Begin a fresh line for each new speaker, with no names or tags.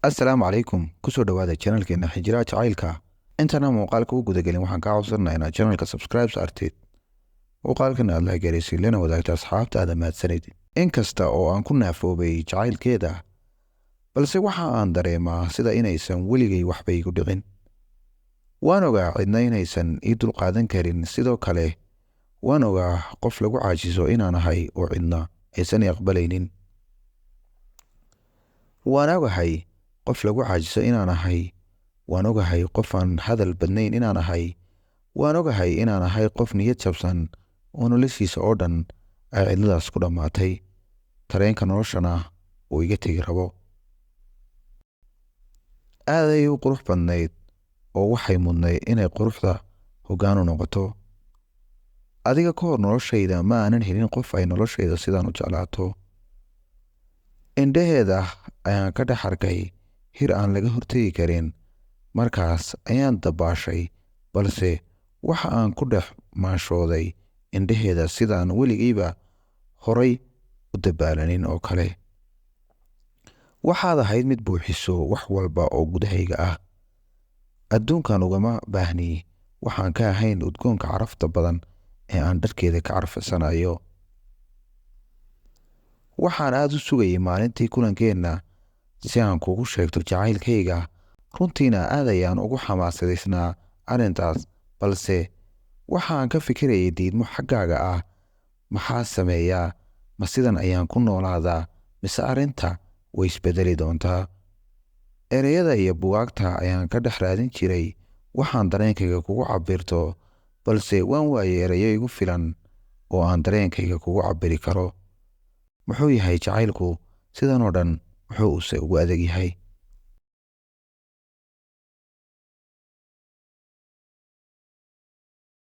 assalaamu calaykum kusoo dhawaada channelkeena xijiraha jacaylka intana muuqaalka u gudagelin waxaan kaa codsanaa inaad channelka subscribe saartid muuqaalkan aad la garaysid lana wadaagta asxaabta aad mahadsanid inkasta oo aan ku naafoobay jacaylkeeda balse waxa aan dareemaa sida inaysan weligay waxba igu dhicin waan ogaa cidna inaysan ii dulqaadan karin sidoo kale waan ogaa qof lagu caajiso inaan ahay oo cidna aysan i aqbalaynin waan ogahay qof lagu caajiso inaan ahay waan ogahay qof aan hadal badnayn inaan ahay waan ogahay inaan ahay qof niyad jabsan oo noloshiisa oo dhan ay cidladaas ku dhammaatay tareenka noloshana uu iga tegi rabo aaday u qurux badnayd oo waxay mudnayd inay quruxda hoggaan u noqoto adiga ka hor noloshayda ma aanan helin qof ay noloshayda sidaan u jeclaato indhaheeda ayaan ka dhex arkay hir aan laga hortegi karin markaas ayaan dabaashay balse waxa aan ku dhex maanshooday indhaheeda sidaan weligayba horay u dabaalanin oo kale waxaad ahayd mid buuxiso wax walba oo gudahayga ah adduunkan ugama baahni waxaan ka ahayn udgoonka carafta badan ee aan dharkeeda ka carfisanayo waxaan aad u sugayay maalintii kulankeenna si aan kugu sheegto jacaylkayga runtiina aad ayaan ugu xamaasadaysnaa arrintaas balse waxaan ka fikirayay diidmo xaggaaga ah maxaa sameeyaa ma sidan ayaan ku noolaadaa mise arrinta way isbedeli doontaa ereyada iyo bugaagta ayaan ka dhex raadin jiray waxaan dareenkayga kugu cabirto balse waan waayay ereyo igu filan oo aan dareenkayga kugu cabiri karo muxuu yahay jacaylku sidan oo dhan muxuu use ugu adag yahay